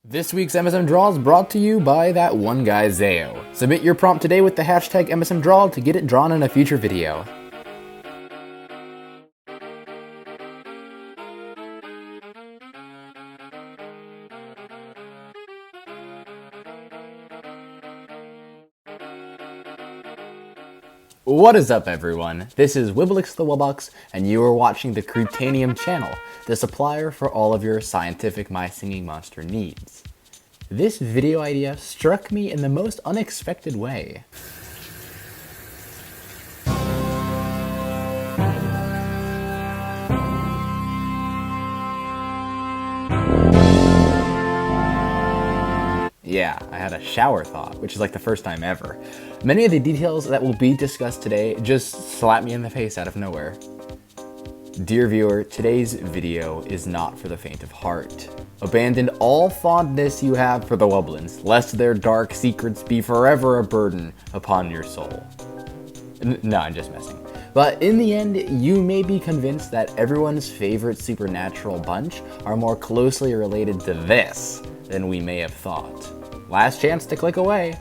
This week's MSM Draw is brought to you by that one guy, Zayo. Submit your prompt today with the hashtag MSM Draw to get it drawn in a future video. What is up, everyone? This is Wublins the Wublins, and you are watching the Crutanium channel, the supplier for all of your scientific My Singing Monster needs. This video idea struck me in the most unexpected way. Yeah, I had a shower thought, which is like the first time ever. Many of the details that will be discussed today just slapped me in the face out of nowhere. Dear viewer, today's video is not for the faint of heart. Abandon all fondness you have for the Wublins, lest their dark secrets be forever a burden upon your soul. No, I'm just messing. But in the end, you may be convinced that everyone's favorite supernatural bunch are more closely related to this than we may have thought. Last chance to click away.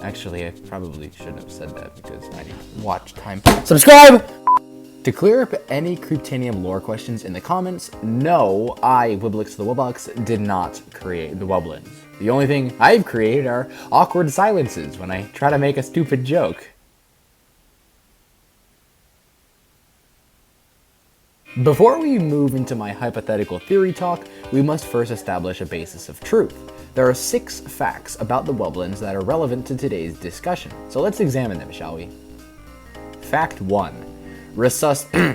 Actually, I probably shouldn't have said that because I need watch time. Subscribe! To clear up any Crutanium lore questions in the comments, no, I, Wublins the Wublins, did not create the Wublins. The only thing I've created are awkward silences when I try to make a stupid joke. Before we move into my hypothetical theory talk, we must first establish a basis of truth. There are 6 facts about the Wublins that are relevant to today's discussion, so let's examine them, shall we? Fact 1. Resuscitation.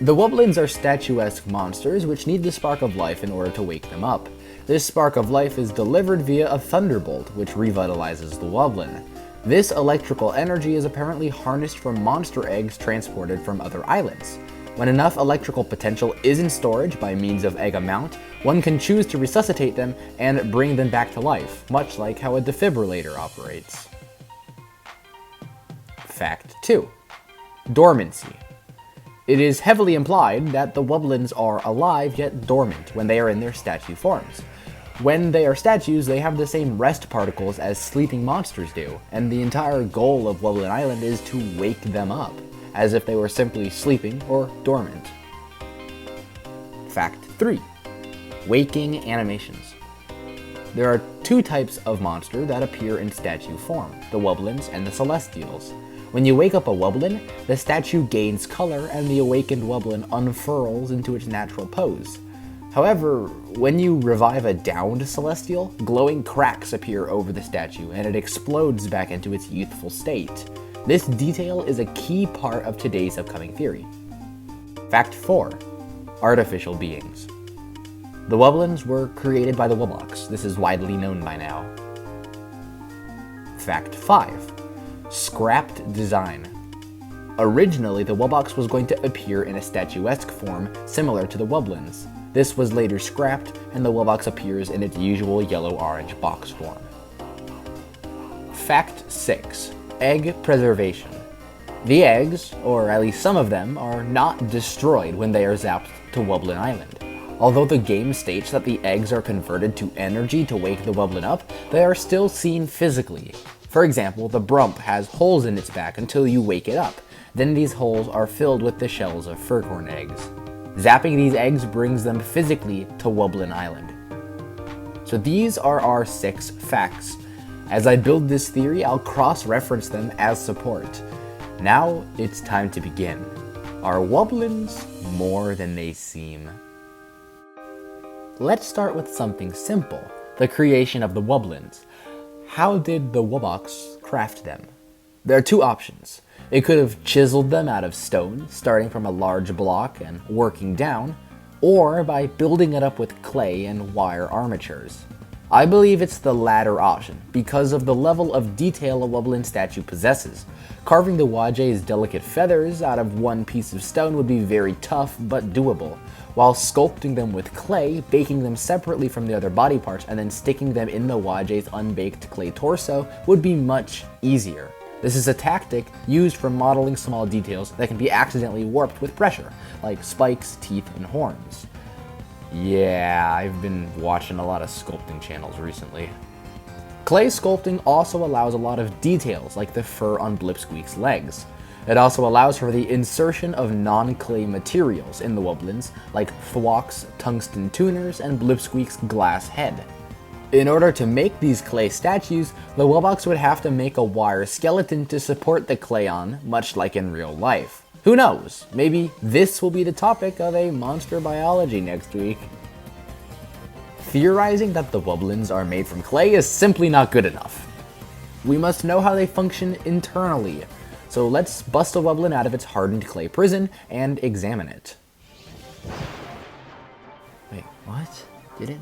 The Wublins are statuesque monsters which need the spark of life in order to wake them up. This spark of life is delivered via a thunderbolt, which revitalizes the Wublin. This electrical energy is apparently harnessed from monster eggs transported from other islands. When enough electrical potential is in storage by means of egg amount, one can choose to resuscitate them and bring them back to life, much like how a defibrillator operates. Fact 2. Dormancy. It is heavily implied that the Wublins are alive yet dormant when they are in their statue forms. When they are statues, they have the same rest particles as sleeping monsters do, and the entire goal of Wublin Island is to wake them up, as if they were simply sleeping or dormant. Fact 3. Waking animations. There are 2 types of monster that appear in statue form, the Wublins and the Celestials. When you wake up a Wublin, the statue gains color and the awakened Wublin unfurls into its natural pose. However, when you revive a downed Celestial, glowing cracks appear over the statue and it explodes back into its youthful state. This detail is a key part of today's upcoming theory. Fact 4. Artificial beings. The Wublins were created by the Wublins. This is widely known by now. Fact 5. Scrapped design. Originally, the Wublins was going to appear in a statuesque form similar to the Wublins. This was later scrapped, and the Wublins appears in its usual yellow-orange box form. Fact 6. Egg preservation. The eggs, or at least some of them, are not destroyed when they are zapped to Wublin Island. Although the game states that the eggs are converted to energy to wake the Wublin up, they are still seen physically. For example, the Brump has holes in its back until you wake it up. Then these holes are filled with the shells of furcorn eggs. Zapping these eggs brings them physically to Wublin Island. So these are our 6 facts. As I build this theory, I'll cross-reference them as support. Now it's time to begin. Are Wublins more than they seem? Let's start with something simple, the creation of the Wublins. How did the Wublins craft them? There are 2 options. It could have chiseled them out of stone, starting from a large block and working down, or by building it up with clay and wire armatures. I believe it's the latter option, because of the level of detail a Wublin statue possesses. Carving the Wajay's delicate feathers out of one piece of stone would be very tough, but doable, while sculpting them with clay, baking them separately from the other body parts, and then sticking them in the Wajay's unbaked clay torso would be much easier. This is a tactic used for modeling small details that can be accidentally warped with pressure, like spikes, teeth, and horns. Yeah, I've been watching a lot of sculpting channels recently. Clay sculpting also allows a lot of details, like the fur on Blipsqueak's legs. It also allows for the insertion of non-clay materials in the Wublins, like Thwack's tungsten tuners and Blipsqueak's glass head. In order to make these clay statues, the Wublins would have to make a wire skeleton to support the clay on, much like in real life. Who knows? Maybe this will be the topic of a monster biology next week. Theorizing that the Wublins are made from clay is simply not good enough. We must know how they function internally. So let's bust a Wublin out of its hardened clay prison and examine it. Wait, what? Did it?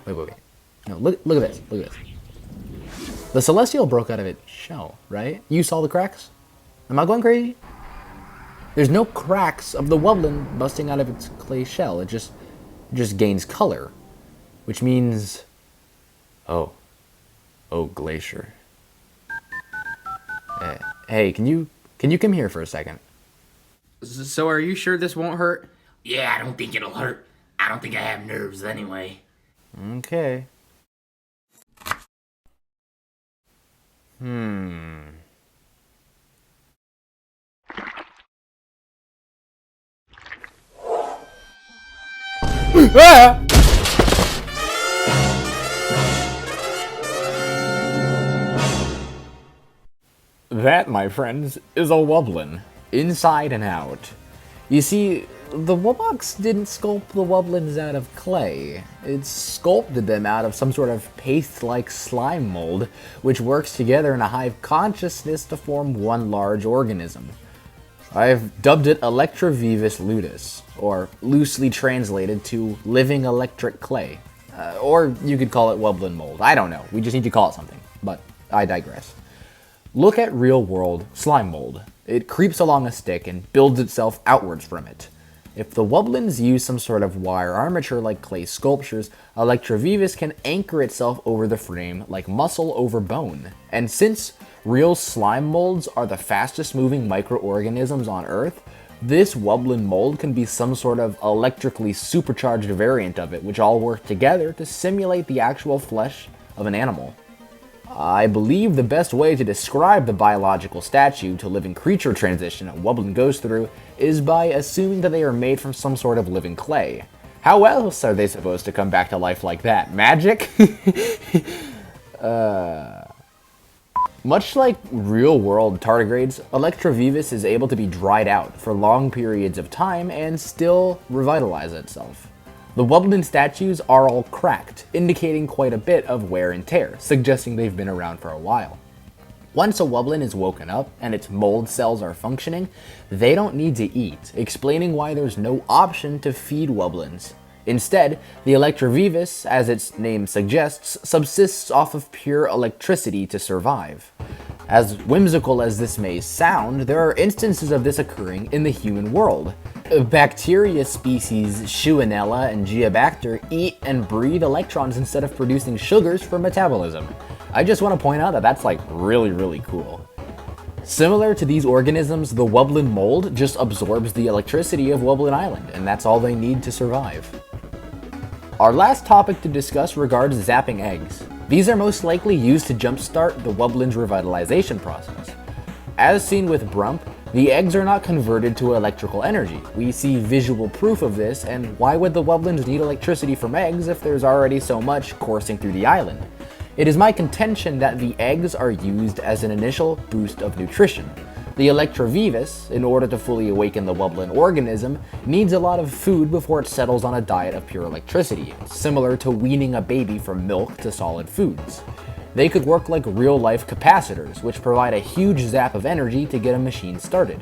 Wait. No, look at this. Look at this. The Celestial broke out of its shell, right? You saw the cracks? Am I going crazy? There's no cracks of the Wublin busting out of its clay shell. It just gains color, which means, oh, Glacier. Hey, can you come here for a second? So are you sure this won't hurt? Yeah, I don't think it'll hurt. I don't think I have nerves anyway. Okay. Ah! That, my friends, is a Wublin, inside and out. You see, the Wublins didn't sculpt the Wublins out of clay. It sculpted them out of some sort of paste-like slime mold, which works together in a hive consciousness to form one large organism. I've dubbed it Electra Vivis Ludus, or loosely translated to living electric clay. Or you could call it Wublin mold. I don't know. We just need to call it something. But I digress. Look at real-world slime mold. It creeps along a stick and builds itself outwards from it. If the Wublins use some sort of wire armature like clay sculptures, Electra Vivis can anchor itself over the frame like muscle over bone. And since real slime molds are the fastest moving microorganisms on Earth, this Wublin mold can be some sort of electrically supercharged variant of it, which all work together to simulate the actual flesh of an animal. I believe the best way to describe the biological statue to living creature transition a Wublin goes through is by assuming that they are made from some sort of living clay. How else are they supposed to come back to life like that? Magic? Much like real-world tardigrades, Electra Vivis is able to be dried out for long periods of time and still revitalize itself. The Wublin statues are all cracked, indicating quite a bit of wear and tear, suggesting they've been around for a while. Once a Wublin is woken up and its mold cells are functioning, they don't need to eat, explaining why there's no option to feed Wublins. Instead, the Electra Vivis, as its name suggests, subsists off of pure electricity to survive. As whimsical as this may sound, there are instances of this occurring in the human world. Bacteria species Shewanella and Geobacter eat and breathe electrons instead of producing sugars for metabolism. I just want to point out that that's like really cool. Similar to these organisms, the Wublin mold just absorbs the electricity of Wublin Island, and that's all they need to survive. Our last topic to discuss regards zapping eggs. These are most likely used to jumpstart the Wublin's revitalization process. As seen with Brump, the eggs are not converted to electrical energy. We see visual proof of this, and why would the Wublins need electricity from eggs if there's already so much coursing through the island? It is my contention that the eggs are used as an initial boost of nutrition. The Electra Vivis, in order to fully awaken the Wublin organism, needs a lot of food before it settles on a diet of pure electricity, similar to weaning a baby from milk to solid foods. They could work like real-life capacitors, which provide a huge zap of energy to get a machine started.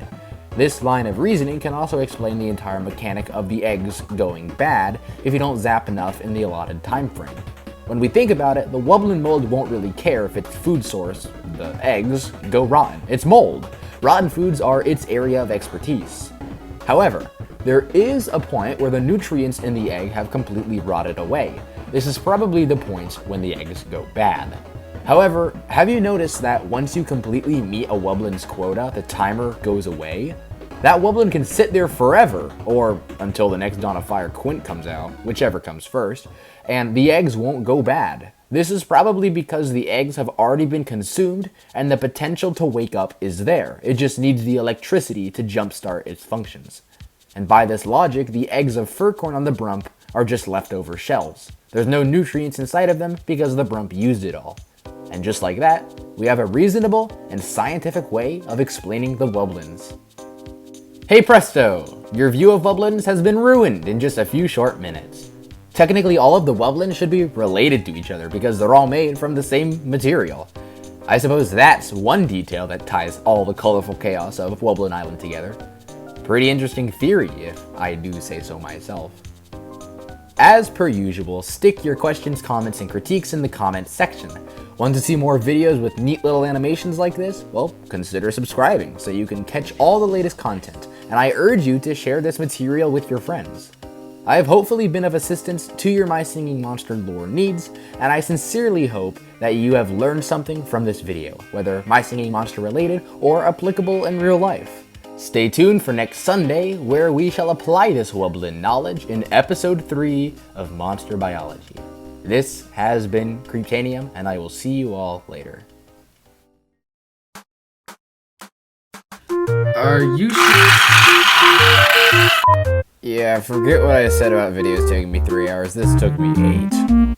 This line of reasoning can also explain the entire mechanic of the eggs going bad if you don't zap enough in the allotted time frame. When we think about it, the Wublin mold won't really care if its food source, the eggs, go rotten. It's mold. Rotten foods are its area of expertise. However, there is a point where the nutrients in the egg have completely rotted away. This is probably the point when the eggs go bad. However, have you noticed that once you completely meet a Wublin's quota, the timer goes away? that Wublin can sit there forever, or until the next Dawn of Fire Quint comes out, whichever comes first, and the eggs won't go bad. This is probably because the eggs have already been consumed and the potential to wake up is there. It just needs the electricity to jumpstart its functions. And by this logic, the eggs of Furcorn on the Brump are just leftover shells. There's no nutrients inside of them because the Brump used it all. And just like that, we have a reasonable and scientific way of explaining the Wublins. Hey presto! Your view of Wublins has been ruined in just a few short minutes. Technically, all of the Wublins should be related to each other because they're all made from the same material. I suppose that's one detail that ties all the colorful chaos of Wublin Island together. Pretty interesting theory, if I do say so myself. As per usual, stick your questions, comments, and critiques in the comments section. Want to see more videos with neat little animations like this? Well, consider subscribing so you can catch all the latest content, and I urge you to share this material with your friends. I have hopefully been of assistance to your My Singing Monster lore needs, and I sincerely hope that you have learned something from this video, whether My Singing Monster related or applicable in real life. Stay tuned for next Sunday, where we shall apply this Wublin knowledge in episode 3 of Monster Biology. This has been Creeptanium, and I will see you all later. Are you Yeah, forget what I said about videos taking me 3 hours. This took me 8.